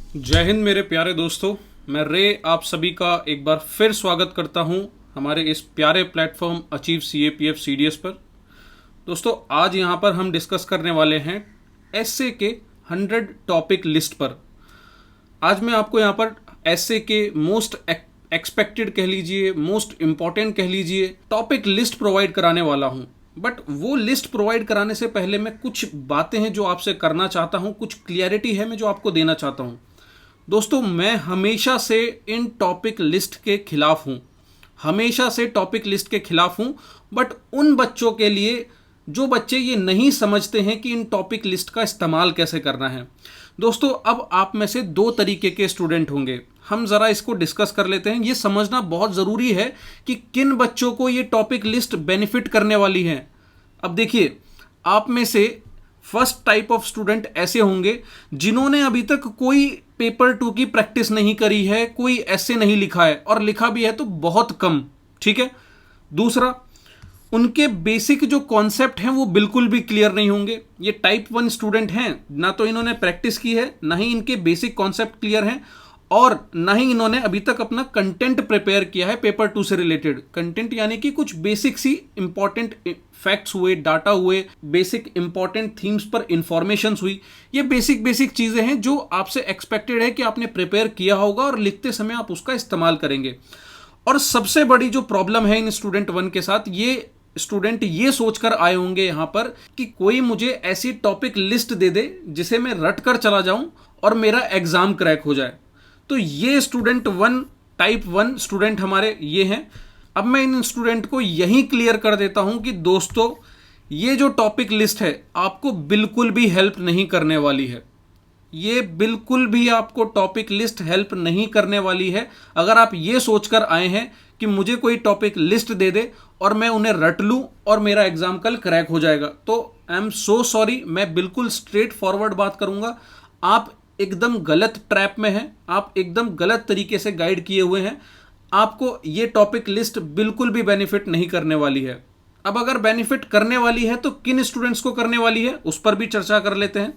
जय हिंद मेरे प्यारे दोस्तों। मैं रे आप सभी का एक बार फिर स्वागत करता हूं हमारे इस प्यारे प्लेटफॉर्म अचीव CAPF CDS पर। दोस्तों आज यहां पर हम डिस्कस करने वाले हैं एसए के 100 टॉपिक लिस्ट पर। आज मैं आपको यहां पर एसए के मोस्ट एक्सपेक्टेड कह लीजिए, मोस्ट इम्पॉर्टेंट कह लीजिए, टॉपिक लिस्ट प्रोवाइड कराने वाला हूं। बट वो लिस्ट प्रोवाइड कराने से पहले मैं कुछ बातें हैं जो आपसे करना चाहता हूं, कुछ क्लियरिटी है मैं जो आपको देना चाहता हूं। दोस्तों मैं हमेशा से इन टॉपिक लिस्ट के खिलाफ हूं, हमेशा से टॉपिक लिस्ट के खिलाफ हूं। बट उन बच्चों के लिए जो बच्चे ये नहीं समझते हैं कि इन टॉपिक लिस्ट का इस्तेमाल कैसे करना है। दोस्तों अब आप में से दो तरीके के स्टूडेंट होंगे, हम ज़रा इसको डिस्कस कर लेते हैं। ये समझना बहुत ज़रूरी है कि किन बच्चों को ये टॉपिक लिस्ट बेनिफिट करने वाली है। अब देखिए, आप में से फर्स्ट टाइप ऑफ स्टूडेंट ऐसे होंगे जिन्होंने अभी तक कोई पेपर 2 की प्रैक्टिस नहीं करी है, कोई ऐसे नहीं लिखा है, और लिखा भी है तो बहुत कम। ठीक है। दूसरा, उनके बेसिक जो कॉन्सेप्ट हैं वो बिल्कुल भी क्लियर नहीं होंगे। ये टाइप 1 स्टूडेंट हैं, ना तो इन्होंने प्रैक्टिस की है, ना ही इनके बेसिक कॉन्सेप्ट क्लियर हैं, और ना ही इन्होंने अभी तक अपना कंटेंट प्रिपेयर किया है पेपर 2 से रिलेटेड। कंटेंट यानी कि कुछ बेसिक सी इंपॉर्टेंट फैक्ट्स हुए, डाटा हुए, बेसिक इंपॉर्टेंट थीम्स पर इंफॉर्मेशन हुई। ये बेसिक चीजें हैं जो आपसे एक्सपेक्टेड है कि आपने प्रिपेयर किया होगा और लिखते समय आप उसका इस्तेमाल करेंगे। और सबसे बड़ी जो प्रॉब्लम है इन स्टूडेंट 1 के साथ, ये स्टूडेंट ये सोचकर आए होंगे यहां पर कि कोई मुझे ऐसी टॉपिक लिस्ट दे दे जिसे मैं रट कर चला जाऊं और मेरा एग्जाम क्रैक हो जाए। तो ये स्टूडेंट 1, टाइप 1 स्टूडेंट हमारे ये हैं। अब मैं इन स्टूडेंट को यही क्लियर कर देता हूं कि दोस्तों ये जो टॉपिक लिस्ट है आपको बिल्कुल भी हेल्प नहीं करने वाली है। ये बिल्कुल भी आपको टॉपिक लिस्ट हेल्प नहीं करने वाली है। अगर आप ये सोचकर आए हैं कि मुझे कोई टॉपिक लिस्ट दे दे और मैं उन्हें रट लूं और मेरा एग्जाम कल क्रैक हो जाएगा, तो आई एम सो सॉरी। मैं बिल्कुल स्ट्रेट फॉरवर्ड बात करूंगा, आप एकदम गलत ट्रैप में हैं, आप एकदम गलत तरीके से गाइड किए हुए हैं। आपको ये टॉपिक लिस्ट बिल्कुल भी बेनिफिट नहीं करने वाली है। अब अगर बेनिफिट करने वाली है तो किन स्टूडेंट्स को करने वाली है उस पर भी चर्चा कर लेते हैं।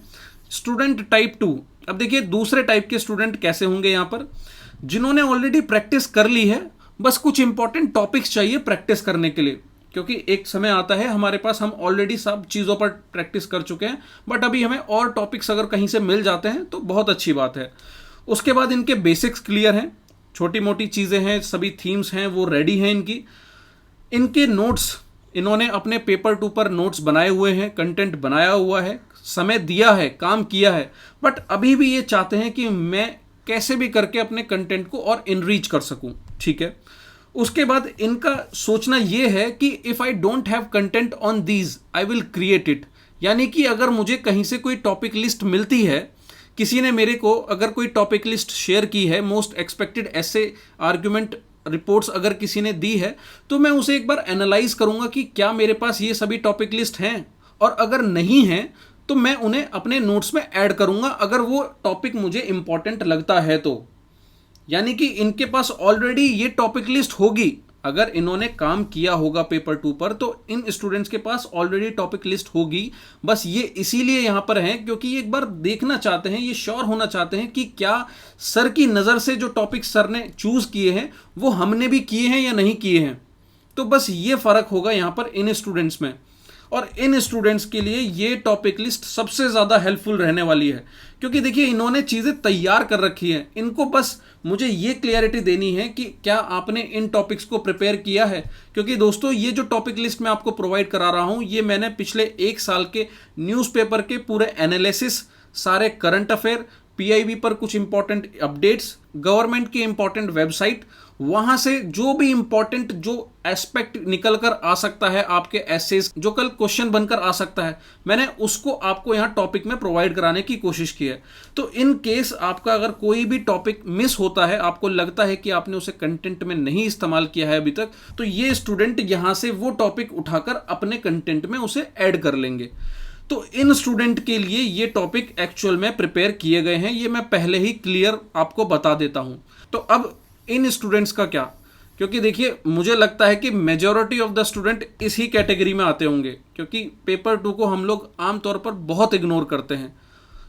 Student type 2। अब देखिए दूसरे टाइप के स्टूडेंट कैसे होंगे यहां पर, जिन्होंने ऑलरेडी प्रैक्टिस कर ली है, बस कुछ इंपॉर्टेंट टॉपिक्स चाहिए प्रैक्टिस करने के लिए। क्योंकि एक समय आता है हमारे पास, हम ऑलरेडी सब चीज़ों पर प्रैक्टिस कर चुके हैं, बट अभी हमें और टॉपिक्स अगर कहीं से मिल जाते हैं तो बहुत अच्छी बात है। उसके बाद इनके बेसिक्स क्लियर हैं, छोटी मोटी चीज़ें हैं, सभी थीम्स हैं वो रेडी हैं इनकी। इनके नोट्स, इन्होंने अपने पेपर 2 पर नोट्स बनाए हुए हैं, कंटेंट बनाया हुआ है, समय दिया है, काम किया है, बट अभी भी ये चाहते हैं कि मैं कैसे भी करके अपने कंटेंट को और इनरीच कर सकूं। ठीक है। उसके बाद इनका सोचना यह है कि if I don't have content on these I will create it. यानी कि अगर मुझे कहीं से कोई टॉपिक लिस्ट मिलती है, किसी ने मेरे को अगर कोई टॉपिक लिस्ट शेयर की है, मोस्ट एक्सपेक्टेड ऐसे आर्ग्यूमेंट रिपोर्ट्स अगर किसी ने दी है, तो मैं उसे एक बार एनालाइज करूंगा कि क्या मेरे पास ये सभी टॉपिक लिस्ट हैं, और अगर नहीं है तो मैं उन्हें अपने नोट्स में ऐड करूंगा अगर वो टॉपिक मुझे इंपॉर्टेंट लगता है तो। यानी कि इनके पास ऑलरेडी ये टॉपिक लिस्ट होगी। अगर इन्होंने काम किया होगा पेपर 2 पर तो इन स्टूडेंट्स के पास ऑलरेडी टॉपिक लिस्ट होगी। बस ये इसीलिए यहां पर हैं क्योंकि ये एक बार देखना चाहते हैं, ये श्योर होना चाहते हैं कि क्या सर की नज़र से जो टॉपिक सर ने चूज किए हैं वो हमने भी किए हैं या नहीं किए हैं। तो बस ये फर्क होगा यहां पर इन स्टूडेंट्स में। और इन स्टूडेंट्स के लिए ये टॉपिक लिस्ट सबसे ज़्यादा हेल्पफुल रहने वाली है, क्योंकि देखिए इन्होंने चीज़ें तैयार कर रखी हैं। इनको बस मुझे ये क्लियरिटी देनी है कि क्या आपने इन टॉपिक्स को प्रिपेयर किया है। क्योंकि दोस्तों ये जो टॉपिक लिस्ट मैं आपको प्रोवाइड करा रहा हूँ, ये मैंने पिछले 1 साल के न्यूज़पेपर के पूरे एनालिसिस, सारे करंट अफेयर, PIB पर कुछ इंपॉर्टेंट अपडेट्स, गवर्नमेंट की इंपॉर्टेंट वेबसाइट, वहां से जो भी इंपॉर्टेंट जो एस्पेक्ट निकल कर आ सकता है आपके एसेस, जो कल क्वेश्चन बनकर आ सकता है, मैंने उसको आपको यहां टॉपिक में प्रोवाइड कराने की कोशिश की है। तो इन केस आपका अगर कोई भी टॉपिक मिस होता है, आपको लगता है कि आपने उसे कंटेंट में नहीं इस्तेमाल किया है अभी तक, तो ये स्टूडेंट यहां से वो टॉपिक उठाकर अपने कंटेंट में उसे ऐड कर लेंगे। तो इन स्टूडेंट के लिए ये टॉपिक एक्चुअल में प्रिपेयर किए गए हैं, ये मैं पहले ही क्लियर आपको बता देता हूं। तो अब इन स्टूडेंट्स का क्या, क्योंकि देखिए मुझे लगता है कि मेजॉरिटी ऑफ द स्टूडेंट इसी कैटेगरी में आते होंगे, क्योंकि पेपर 2 को हम लोग आमतौर पर बहुत इग्नोर करते हैं।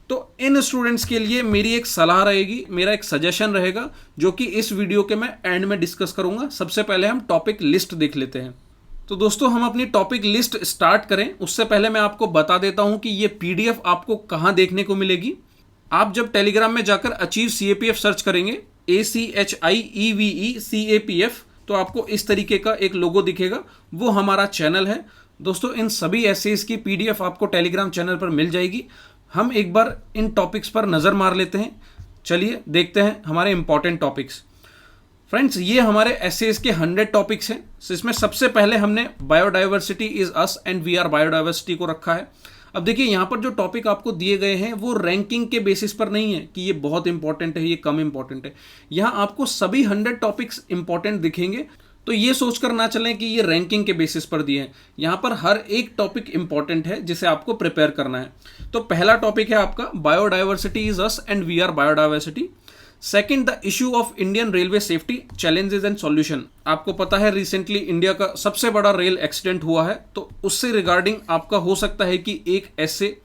तो इन स्टूडेंट्स के लिए मेरी एक सलाह रहेगी, मेरा एक सजेशन रहेगा, जो कि इस वीडियो के मैं एंड में डिस्कस करूंगा। सबसे पहले हम टॉपिक लिस्ट देख लेते हैं। तो दोस्तों, हम अपनी टॉपिक लिस्ट स्टार्ट करें उससे पहले मैं आपको बता देता हूं कि ये पीडीएफ आपको कहां देखने को मिलेगी। आप जब टेलीग्राम में जाकर अचीव CAPF सर्च करेंगे, ACHIEVE CAPF, तो आपको इस तरीके का एक लोगो दिखेगा, वो हमारा चैनल है। दोस्तों, इन सभी एसेज की पीडीएफ आपको टेलीग्राम चैनल पर मिल जाएगी। हम एक बार इन टॉपिक्स पर नज़र मार लेते हैं। चलिए देखते हैं हमारे इंपॉर्टेंट टॉपिक्स। फ्रेंड्स, ये हमारे एसेज के 100 टॉपिक्स हैं। इसमें सबसे पहले हमने biodiversity is us and we are biodiversity को रखा है। अब देखिए, यहाँ पर जो टॉपिक आपको दिए गए हैं वो रैंकिंग के बेसिस पर नहीं है कि ये बहुत इंपॉर्टेंट है, ये कम इंपॉर्टेंट है। यहाँ आपको सभी 100 टॉपिक्स इंपॉर्टेंट दिखेंगे, तो ये सोचकर ना चलें कि ये रैंकिंग के बेसिस पर दिए हैं। यहाँ पर हर एक टॉपिक इंपॉर्टेंट है जिसे आपको प्रिपेयर करना है। तो पहला टॉपिक है आपका biodiversity is us and we are biodiversity. Second, the issue of Indian railway safety challenges and solution. आपको पता है रिसेंटली इंडिया का सबसे बड़ा रेल एक्सीडेंट हुआ है, तो उससे रिगार्डिंग आपका हो सकता है कि एक ऐसे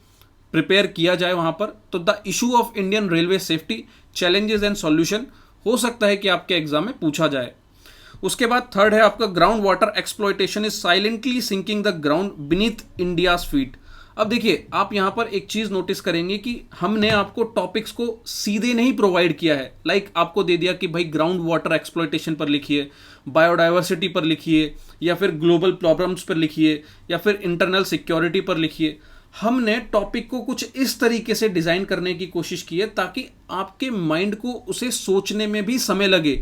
प्रिपेयर किया जाए वहां पर। तो the issue of Indian railway safety challenges and solution हो सकता है कि आपके एग्जाम में पूछा जाए। उसके बाद थर्ड है आपका ground water exploitation is silently sinking the ground beneath India's feet. अब देखिए, आप यहाँ पर एक चीज नोटिस करेंगे कि हमने आपको टॉपिक्स को सीधे नहीं प्रोवाइड किया है। लाइक आपको दे दिया कि भाई ग्राउंड वाटर एक्सप्लॉयटेशन पर लिखिए, बायोडाइवर्सिटी पर लिखिए, या फिर ग्लोबल प्रॉब्लम्स पर लिखिए, या फिर इंटरनल सिक्योरिटी पर लिखिए। हमने टॉपिक को कुछ इस तरीके से डिजाइन करने की कोशिश की है ताकि आपके माइंड को उसे सोचने में भी समय लगे।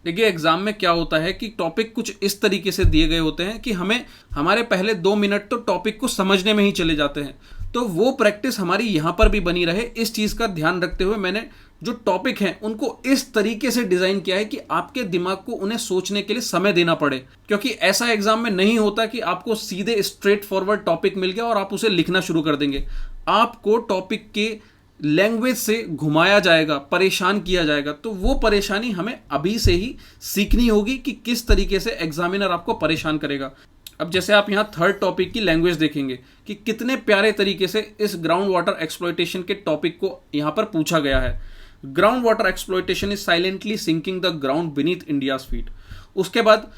देखिए, एग्जाम में क्या होता है कि टॉपिक कुछ इस तरीके से दिए गए होते हैं कि हमें हमारे पहले 2 मिनट तो टॉपिक को समझने में ही चले जाते हैं। तो वो प्रैक्टिस हमारी यहाँ पर भी बनी रहे, इस चीज़ का ध्यान रखते हुए मैंने जो टॉपिक हैं उनको इस तरीके से डिज़ाइन किया है कि आपके दिमाग को उन्हें सोचने के लिए समय देना पड़े। क्योंकि ऐसा एग्जाम में नहीं होता कि आपको सीधे स्ट्रेट फॉरवर्ड टॉपिक मिल गया और आप उसे लिखना शुरू कर देंगे। आपको टॉपिक के लैंग्वेज से घुमाया जाएगा, परेशान किया जाएगा। तो वो परेशानी हमें अभी से ही सीखनी होगी कि किस तरीके से एग्जामिनर आपको परेशान करेगा। अब जैसे आप यहाँ थर्ड टॉपिक की लैंग्वेज देखेंगे कि कितने प्यारे तरीके से इस ग्राउंड वाटर एक्सप्लॉयटेशन के टॉपिक को यहाँ पर पूछा गया है। Ground water exploitation is silently sinking the ground beneath India's feet. उसके बाद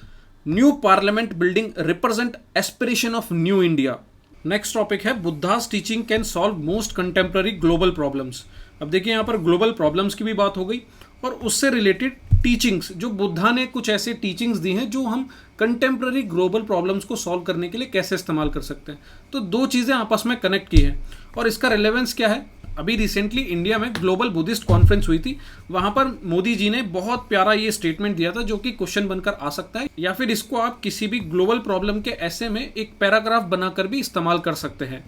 new parliament building represent aspiration of new India. Next topic है Buddha's teaching can solve most contemporary global problems. अब देखिए, यहाँ पर ग्लोबल प्रॉब्लम्स की भी बात हो गई और उससे रिलेटेड टीचिंग्स, जो बुद्धा ने कुछ ऐसे टीचिंग्स दी हैं जो हम कंटेम्प्रेरी ग्लोबल प्रॉब्लम्स को सॉल्व करने के लिए कैसे इस्तेमाल कर सकते हैं। तो 2 चीज़ें आपस में कनेक्ट की हैं और इसका रिलेवेंस क्या है। अभी रिसेंटली इंडिया में ग्लोबल बुद्धिस्ट कॉन्फ्रेंस हुई थी, वहां पर मोदी जी ने बहुत प्यारा ये स्टेटमेंट दिया था जो कि क्वेश्चन बनकर आ सकता है, या फिर इसको आप किसी भी ग्लोबल प्रॉब्लम के ऐसे में एक पैराग्राफ बनाकर भी इस्तेमाल कर सकते हैं।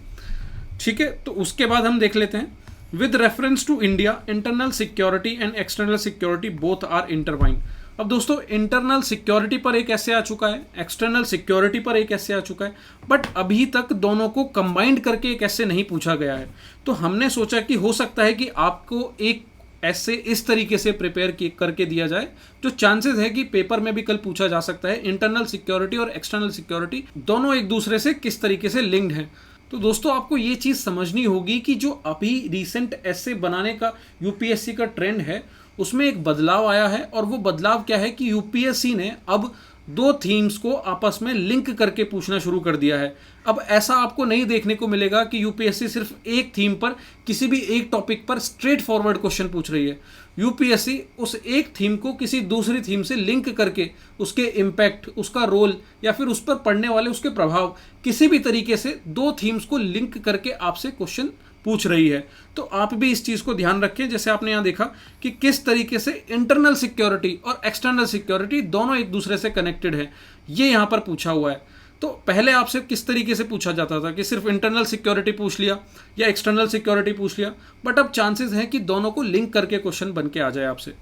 ठीक है, तो उसके बाद हम देख लेते हैं with reference to India internal security and external security both are intertwined. अब दोस्तों, इंटरनल सिक्योरिटी पर एक ऐसे आ चुका है, एक्सटर्नल सिक्योरिटी पर एक ऐसे आ चुका है, बट अभी तक दोनों को कंबाइंड करके एक ऐसे नहीं पूछा गया है। तो हमने सोचा कि हो सकता है कि आपको एक ऐसे इस तरीके से प्रिपेयर करके दिया जाए जो चांसेस है कि पेपर में भी कल पूछा जा सकता है। इंटरनल सिक्योरिटी और एक्सटर्नल सिक्योरिटी दोनों एक दूसरे से किस तरीके से लिंक्ड हैं। तो दोस्तों, आपको ये चीज़ समझनी होगी कि जो अभी रिसेंट ऐसे बनाने का यूपीएससी का ट्रेंड है उसमें एक बदलाव आया है। और वो बदलाव क्या है कि यूपीएससी ने अब 2 थीम्स को आपस में लिंक करके पूछना शुरू कर दिया है। अब ऐसा आपको नहीं देखने को मिलेगा कि यूपीएससी सिर्फ एक थीम पर, किसी भी एक टॉपिक पर स्ट्रेट फॉरवर्ड क्वेश्चन पूछ रही है। यूपीएससी उस एक थीम को किसी दूसरी थीम से लिंक करके उसके इम्पैक्ट, उसका रोल, या फिर उस पर पड़ने वाले उसके प्रभाव, किसी भी तरीके से 2 थीम्स को लिंक करके आपसे क्वेश्चन पूछ रही है। तो आप भी इस चीज़ को ध्यान रखें। जैसे आपने यहाँ देखा कि किस तरीके से इंटरनल सिक्योरिटी और एक्सटर्नल सिक्योरिटी दोनों एक दूसरे से कनेक्टेड है, ये यहाँ पर पूछा हुआ है। तो पहले आपसे किस तरीके से पूछा जाता था कि सिर्फ इंटरनल सिक्योरिटी पूछ लिया या एक्सटर्नल सिक्योरिटी पूछ लिया, बट अब चांसेस हैं कि दोनों को लिंक करके क्वेश्चन बन के आ जाए आपसे।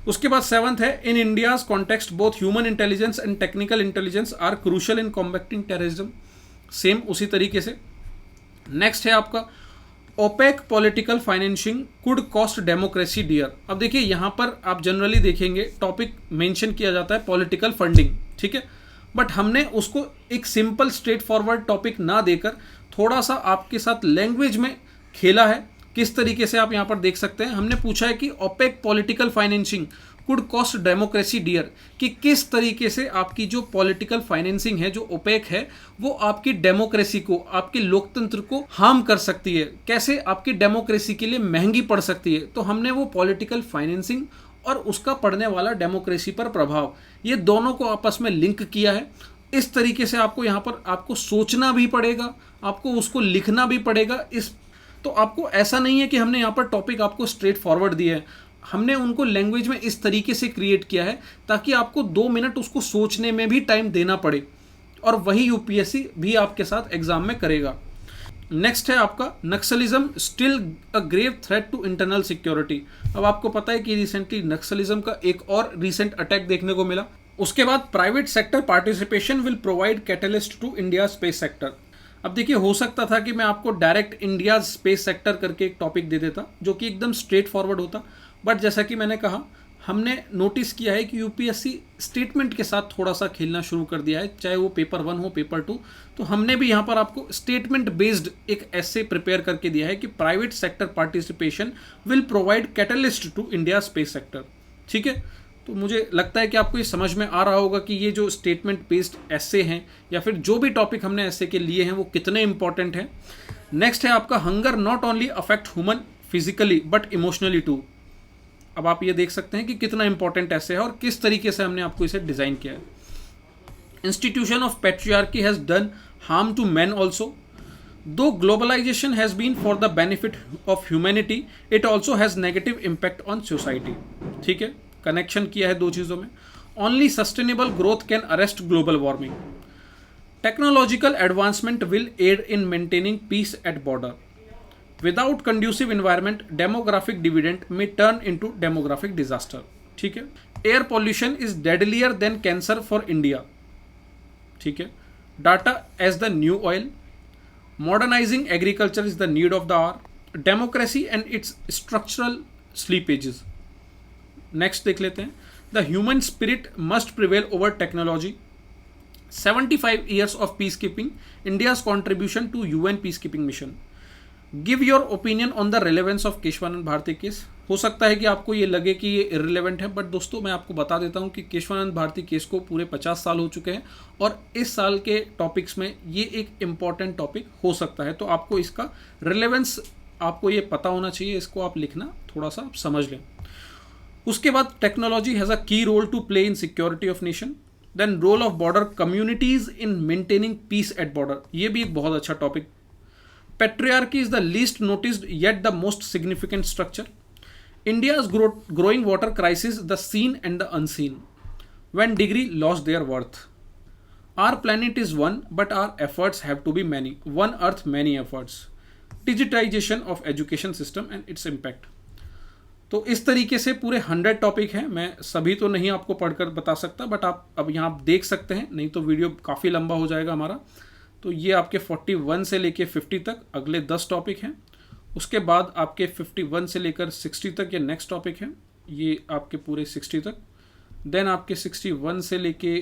उसके बाद 7th है in India's context both human intelligence and technical intelligence are crucial in combating terrorism. Same उसी तरीके से। नेक्स्ट है आपका opaque political financing could cost democracy dear. अब देखिए, यहाँ पर आप जनरली देखेंगे टॉपिक मेंशन किया जाता है पॉलिटिकल फंडिंग, ठीक है, बट हमने उसको एक सिंपल स्ट्रेट फॉरवर्ड टॉपिक ना देकर थोड़ा सा आपके साथ लैंग्वेज में खेला है किस तरीके से आप यहाँ पर देख सकते हैं, हमने पूछा है कि opaque political financing could cost democracy dear, कि किस तरीके से आपकी जो पॉलिटिकल फाइनेंसिंग है, जो ओपेक है, वो आपकी डेमोक्रेसी को, आपके लोकतंत्र को हार्म कर सकती है, कैसे आपकी डेमोक्रेसी के लिए महंगी पड़ सकती है। तो हमने वो पॉलिटिकल फाइनेंसिंग और उसका पड़ने वाला डेमोक्रेसी पर प्रभाव, ये दोनों को आपस में लिंक किया है। इस तरीके से आपको यहाँ पर आपको सोचना भी पड़ेगा, आपको उसको लिखना भी पड़ेगा। तो आपको ऐसा नहीं है कि हमने यहाँ पर टॉपिक आपको स्ट्रेट फॉरवर्ड दिया है, हमने उनको लैंग्वेज में इस तरीके से क्रिएट किया है ताकि आपको 2 मिनट उसको सोचने में भी टाइम देना पड़े, और वही यूपीएससी भी आपके साथ एग्जाम में करेगा। नेक्स्ट है आपका Naxalism still a grave threat to internal security. अब आपको पता है कि रिसेंटली नक्सलिज्म का एक और रिसेंट अटैक देखने को मिला। उसके बाद private sector participation will provide catalyst to India space sector. अब देखिए, हो सकता था कि मैं आपको डायरेक्ट इंडिया स्पेस सेक्टर करके एक टॉपिक दे देता जो कि एकदम स्ट्रेट फॉरवर्ड होता, बट जैसा कि मैंने कहा, हमने नोटिस किया है कि यूपीएससी स्टेटमेंट के साथ थोड़ा सा खेलना शुरू कर दिया है, चाहे वो पेपर 1 हो पेपर 2। तो हमने भी यहाँ पर आपको स्टेटमेंट बेस्ड एक ऐसे प्रिपेयर करके दिया है कि private sector participation will provide catalyst to India space sector. ठीक है, तो मुझे लगता है कि आपको ये समझ में आ रहा होगा कि ये जो स्टेटमेंट बेस्ड ऐसे हैं या फिर जो भी टॉपिक हमने ऐसे के लिए हैं वो कितने इंपॉर्टेंट हैं। नेक्स्ट है आपका hunger not only affect human physically but emotionally too. अब आप ये देख सकते हैं कि कितना इंपॉर्टेंट ऐसे है और किस तरीके से हमने आपको इसे डिजाइन किया है। Institution of patriarchy has done harm to man also, though globalisation has been for the benefit of humanity, it also has negative impact on society. ठीक है, कनेक्शन किया है 2 चीजों में। Only sustainable growth can arrest global warming, technological advancement will aid in maintaining peace at border, without conducive environment demographic dividend may turn into demographic disaster. ठीक है, air pollution is deadlier then cancer for India. ठीक है, data as the new oil, modernising agriculture is the need of the hour, democracy and its structural slippages. Next देख लेते हैं, the human spirit must prevail over technology, 75 years of peacekeeping, India's contribution to UN peacekeeping mission, give your opinion on the relevance of Keshavananda Bharati case. हो सकता है कि आपको ये लगे कि ये इररिलेवेंट है, बट दोस्तों मैं आपको बता देता हूँ कि केशवानंद भारती केस को पूरे 50 साल हो चुके हैं और इस साल के टॉपिक्स में ये एक इम्पॉर्टेंट टॉपिक हो सकता है। तो आपको इसका रिलेवेंस आपको ये पता होना चाहिए, इसको आप लिखना थोड़ा सा आप समझ लें। उसके बाद technology has a key role to play in security of nation, then role of border communities in maintaining peace at border, ये भी एक बहुत अच्छा topic. Patriarchy is the least noticed yet the most significant structure, India's growing water crisis, the seen and the unseen, when degree lost their worth, our planet is one but our efforts have to be many, one earth many efforts, digitisation of education system and its impact. तो इस तरीके से पूरे 100 topic हैं, मैं सभी तो नहीं आपको पढ़कर बता सकता, बट आप अब यहाँ देख सकते हैं, नहीं तो वीडियो काफ़ी लंबा हो जाएगा हमारा। तो ये आपके 41 से लेके 50 तक अगले 10 टॉपिक हैं। उसके बाद आपके 51 से लेकर 60 तक ये नेक्स्ट टॉपिक है, ये आपके पूरे 60 तक। देन आपके 61 से लेके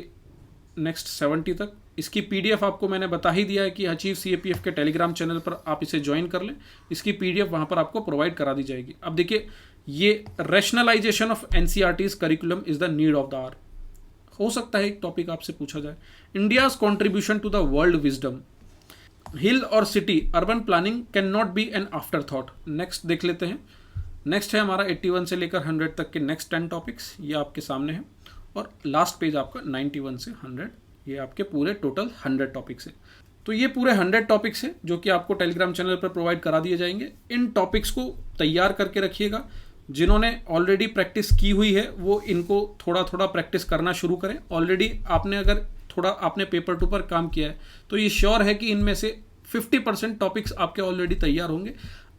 नेक्स्ट 70 तक। इसकी पीडीएफ आपको मैंने बता ही दिया है कि अचीव सीएपीएफ के टेलीग्राम चैनल पर आप इसे ज्वाइन कर लें, इसकी पीडीएफ वहाँ पर आपको प्रोवाइड करा दी जाएगी। अब देखिए, ये rationalisation of NCERT's curriculum is the need of the hour. हो सकता है एक टॉपिक आपसे पूछा जाए, India's contribution to the world wisdom, hill और city urban planning can not be an afterthought. Next देख लेते हैं। नेक्स्ट है हमारा 81 से लेकर 100 तक के नेक्स्ट 10 टॉपिक्स, ये आपके सामने है। और लास्ट पेज आपका 91 से 100, ये आपके पूरे टोटल 100 टॉपिक्स है। तो ये पूरे 100 टॉपिक्स है जो कि आपको टेलीग्राम चैनल पर प्रोवाइड करा दिए जाएंगे। इन टॉपिक्स को तैयार करके रखिएगा। जिन्होंने ऑलरेडी प्रैक्टिस की हुई है वो इनको थोड़ा थोड़ा प्रैक्टिस करना शुरू करें। ऑलरेडी आपने अगर थोड़ा आपने पेपर 2 पर काम किया है तो ये श्योर है कि इनमें से 50% टॉपिक्स आपके ऑलरेडी तैयार होंगे।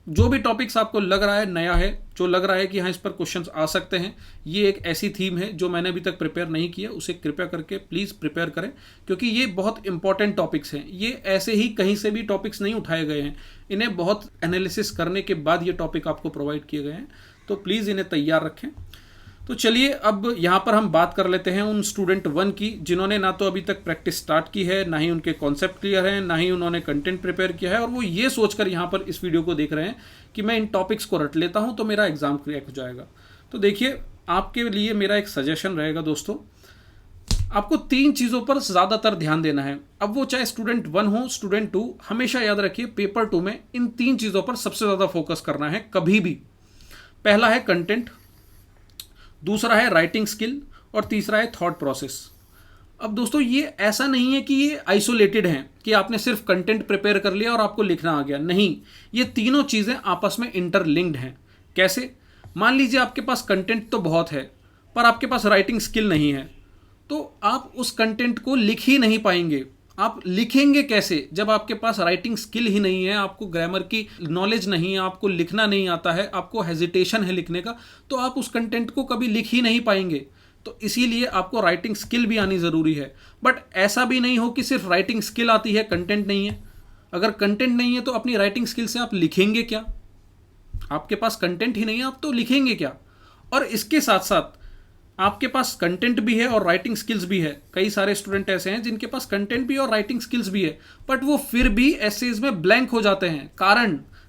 जो भी टॉपिक्स आपको लग रहा है नया है, जो लग रहा है कि हाँ इस पर क्वेश्चंस आ सकते हैं, ये एक ऐसी थीम है जो मैंने अभी तक प्रिपेयर नहीं किया, उसे कृपया करके प्लीज़ प्रिपेयर करें, क्योंकि ये बहुत इंपॉर्टेंट टॉपिक्स हैं। ये ऐसे ही कहीं से भी टॉपिक्स नहीं उठाए गए हैं, इन्हें बहुत एनालिसिस करने के बाद ये टॉपिक आपको प्रोवाइड किए गए हैं, तो प्लीज़ इन्हें तैयार रखें। तो चलिए अब यहाँ पर हम बात कर लेते हैं उन स्टूडेंट 1 की जिन्होंने ना तो अभी तक प्रैक्टिस स्टार्ट की है, ना ही उनके कॉन्सेप्ट क्लियर है, ना ही उन्होंने कंटेंट प्रिपेयर किया है, और वो ये सोचकर यहाँ पर इस वीडियो को देख रहे हैं कि मैं इन टॉपिक्स को रट लेता हूँ तो मेरा एग्जाम क्रैक हो जाएगा। तो देखिए, आपके लिए मेरा एक सजेशन रहेगा दोस्तों, आपको 3 चीज़ों पर ज़्यादातर ध्यान देना है। अब वो चाहे स्टूडेंट 1 हो, स्टूडेंट 2, हमेशा याद रखिए पेपर 2 में इन 3 चीज़ों पर सबसे ज़्यादा फोकस करना है कभी भी। पहला है कंटेंट, दूसरा है राइटिंग स्किल, और तीसरा है थॉट प्रोसेस। अब दोस्तों ये ऐसा नहीं है कि ये आइसोलेटेड हैं कि आपने सिर्फ कंटेंट प्रिपेयर कर लिया और आपको लिखना आ गया, नहीं, ये तीनों चीज़ें आपस में इंटरलिंक्ड हैं। कैसे? मान लीजिए आपके पास कंटेंट तो बहुत है पर आपके पास राइटिंग स्किल नहीं है, तो आप उस कंटेंट को लिख ही नहीं पाएंगे। आप लिखेंगे कैसे जब आपके पास राइटिंग स्किल ही नहीं है, आपको ग्रामर की नॉलेज नहीं है, आपको लिखना नहीं आता है, आपको हेजिटेशन है लिखने का, तो आप उस कंटेंट को कभी लिख ही नहीं पाएंगे। तो इसीलिए आपको राइटिंग स्किल भी आनी ज़रूरी है। बट ऐसा भी नहीं हो कि सिर्फ राइटिंग स्किल आती है, कंटेंट नहीं है। अगर कंटेंट नहीं है तो अपनी राइटिंग स्किल से आप लिखेंगे क्या? आपके पास कंटेंट ही नहीं है, आप तो लिखेंगे क्या? और इसके साथ साथ आपके पास कंटेंट भी है और राइटिंग स्किल्स भी है। कई सारे स्टूडेंट ऐसे हैं जिनके पास कंटेंट भी और राइटिंग स्किल्स भी है, बट वो फिर भी एसेज में ब्लैंक हो जाते हैं।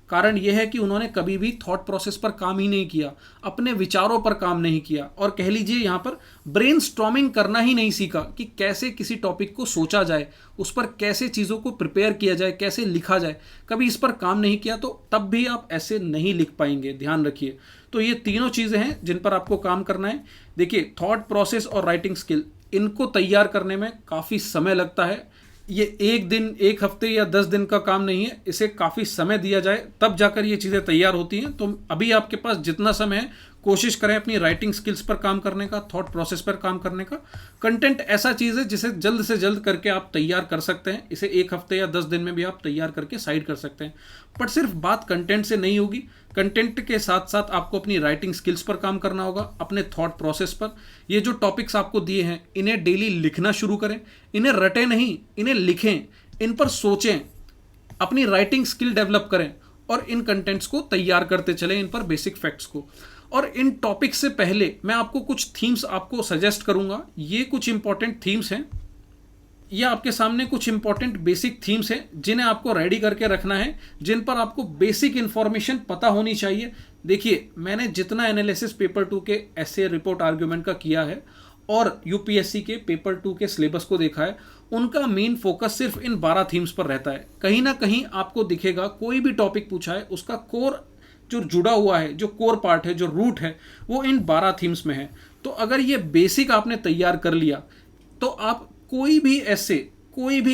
कारण यह है कि उन्होंने कभी भी थॉट प्रोसेस पर काम ही नहीं किया, अपने विचारों पर काम नहीं किया, और कह लीजिए यहाँ पर ब्रेनस्टॉर्मिंग करना ही नहीं सीखा कि कैसे किसी टॉपिक को सोचा जाए, उस पर कैसे चीज़ों को प्रिपेयर किया जाए, कैसे लिखा जाए। कभी इस पर काम नहीं किया तो तब भी आप ऐसे नहीं लिख पाएंगे, ध्यान रखिए। तो ये तीनों चीज़ें हैं जिन पर आपको काम करना है। देखिए, थॉट प्रोसेस और राइटिंग स्किल, इनको तैयार करने में काफ़ी समय लगता है। ये 1 दिन, 1 हफ्ते या 10 दिन का काम नहीं है, इसे काफ़ी समय दिया जाए तब जाकर ये चीज़ें तैयार होती हैं। तो अभी आपके पास जितना समय है, कोशिश करें अपनी राइटिंग स्किल्स पर काम करने का, थॉट प्रोसेस पर काम करने का। कंटेंट ऐसा चीज़ है जिसे जल्द से जल्द करके आप तैयार कर सकते हैं, इसे 1 हफ्ते या 10 दिन में भी आप तैयार करके साइड कर सकते हैं। बट सिर्फ बात कंटेंट से नहीं होगी, कंटेंट के साथ साथ आपको अपनी राइटिंग स्किल्स पर काम करना होगा, अपने थॉट प्रोसेस पर। ये जो टॉपिक्स आपको दिए हैं, इन्हें डेली लिखना शुरू करें, इन्हें रटें नहीं, इन्हें लिखें, इन पर सोचें, अपनी राइटिंग स्किल डेवलप करें और इन कंटेंट्स को तैयार करते चलें, इन पर बेसिक फैक्ट्स को। और इन टॉपिक्स से पहले मैं आपको कुछ थीम्स आपको सजेस्ट करूंगा। ये कुछ इंपॉर्टेंट थीम्स हैं, ये आपके सामने कुछ इंपॉर्टेंट बेसिक थीम्स हैं जिन्हें आपको रेडी करके रखना है, जिन पर आपको बेसिक इंफॉर्मेशन पता होनी चाहिए। देखिए, मैंने जितना एनालिसिस पेपर 2 के एसे, रिपोर्ट, आर्ग्यूमेंट का किया है और यूपीएससी के पेपर 2 के सिलेबस को देखा है, उनका मेन फोकस सिर्फ इन 12 थीम्स पर रहता है। कहीं ना कहीं आपको दिखेगा कोई भी टॉपिक पूछा है, उसका कोर जो जुड़ा हुआ है, जो कोर पार्ट है, जो रूट है, वो इन 12 थीम्स में है। तो अगर ये बेसिक आपने तैयार कर लिया तो आप कोई भी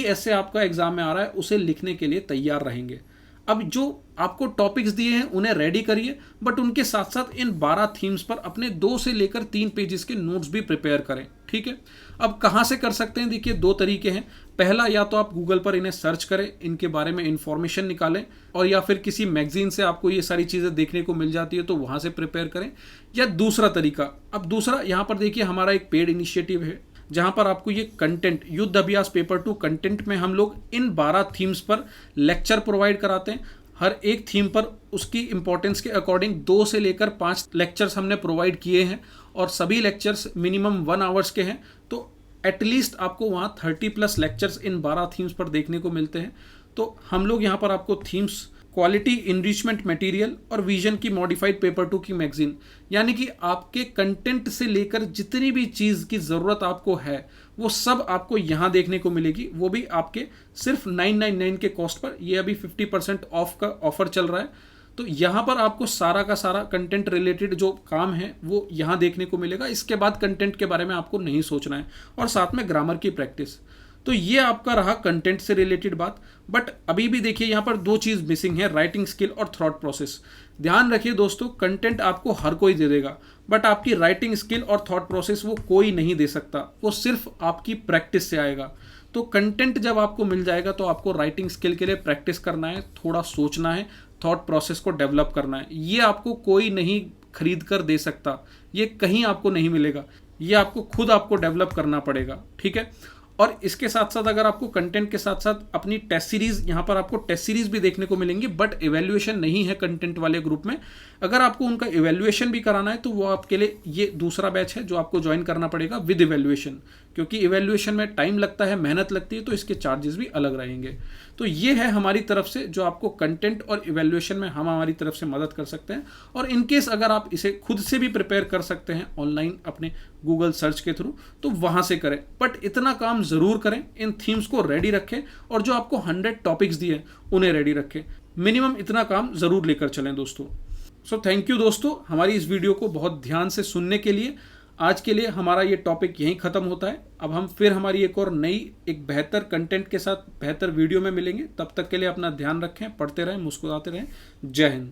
ऐसे आपका एग्जाम में आ रहा है उसे लिखने के लिए तैयार रहेंगे। अब जो आपको टॉपिक्स दिए हैं उन्हें रेडी करिए, बट उनके साथ साथ इन 12 थीम्स पर अपने 2 से लेकर 3 पेजेस के नोट्स भी प्रिपेयर करें, ठीक है। अब कहाँ से कर सकते हैं? देखिए, 2 तरीके हैं। पहला, या तो आप गूगल पर इन्हें सर्च करें, इनके बारे में इंफॉर्मेशन निकालें, और या फिर किसी मैगजीन से आपको ये सारी चीज़ें देखने को मिल जाती है तो वहाँ से प्रिपेयर करें। या दूसरा तरीका, अब दूसरा यहाँ पर देखिए, हमारा एक पेड इनिशिएटिव है जहां पर आपको ये कंटेंट, युद्ध अभ्यास पेपर 2 कंटेंट में हम लोग इन 12 थीम्स पर लेक्चर प्रोवाइड कराते हैं। हर एक थीम पर उसकी इंपॉर्टेंस के अकॉर्डिंग 2 से लेकर 5 लेक्चर्स हमने प्रोवाइड किए हैं, और सभी लेक्चर्स मिनिमम 1 आवर्स के हैं। तो एटलीस्ट आपको वहाँ 30+ लेक्चर्स इन 12 थीम्स पर देखने को मिलते हैं। तो हम लोग यहाँ पर आपको थीम्स, क्वालिटी इनरिचमेंट मटेरियल और विजन की मॉडिफाइड पेपर 2 की मैगजीन, यानी कि आपके कंटेंट से लेकर जितनी भी चीज़ की ज़रूरत आपको है वो सब आपको यहाँ देखने को मिलेगी, वो भी आपके सिर्फ 999 के कॉस्ट पर। ये अभी 50% ऑफ का ऑफर चल रहा है। तो यहाँ पर आपको सारा का सारा कंटेंट रिलेटेड जो काम है वो यहाँ देखने को मिलेगा। इसके बाद कंटेंट के बारे में आपको नहीं सोचना है, और साथ में ग्रामर की प्रैक्टिस। तो ये आपका रहा कंटेंट से रिलेटेड बात। बट अभी भी देखिए, यहाँ पर 2 चीज़ मिसिंग है, राइटिंग स्किल और थॉट प्रोसेस। ध्यान रखिए दोस्तों, कंटेंट आपको हर कोई दे देगा, बट आपकी राइटिंग स्किल और थॉट प्रोसेस वो कोई नहीं दे सकता, वो सिर्फ आपकी प्रैक्टिस से आएगा। तो कंटेंट जब आपको मिल जाएगा तो आपको राइटिंग स्किल के लिए प्रैक्टिस करना है, थोड़ा सोचना है, थॉट प्रोसेस को डेवलप करना है। ये आपको कोई नहीं खरीद कर दे सकता, ये कहीं आपको नहीं मिलेगा, ये आपको खुद आपको डेवलप करना पड़ेगा, ठीक है। और इसके साथ साथ अगर आपको कंटेंट के साथ साथ अपनी टेस्ट सीरीज, यहाँ पर आपको टेस्ट सीरीज भी देखने को मिलेंगी, बट इवैल्यूएशन नहीं है कंटेंट वाले ग्रुप में। अगर आपको उनका इवैल्यूएशन भी कराना है तो वो आपके लिए ये दूसरा बैच है जो आपको ज्वाइन करना पड़ेगा विद इवैल्यूएशन, क्योंकि इवैल्यूएशन में टाइम लगता है, मेहनत लगती है, तो इसके चार्जेस भी अलग रहेंगे। तो ये है हमारी तरफ से जो आपको कंटेंट और इवैल्यूएशन में हम हमारी तरफ से मदद कर सकते हैं। और इनकेस अगर आप इसे खुद से भी प्रिपेयर कर सकते हैं ऑनलाइन अपने गूगल सर्च के थ्रू, तो वहां से करें, बट इतना काम जरूर करें, इन थीम्स को रेडी रखें और जो आपको 100 टॉपिक्स दिए उन्हें रेडी रखें। मिनिमम इतना काम जरूर लेकर चलें दोस्तों। सो थैंक यू दोस्तों हमारी इस वीडियो को बहुत ध्यान से सुनने के लिए। आज के लिए हमारा ये टॉपिक यहीं ख़त्म होता है। अब हम फिर हमारी एक और नई एक बेहतर कंटेंट के साथ बेहतर वीडियो में मिलेंगे। तब तक के लिए अपना ध्यान रखें, पढ़ते रहें, मुस्कुराते रहें। जय हिंद।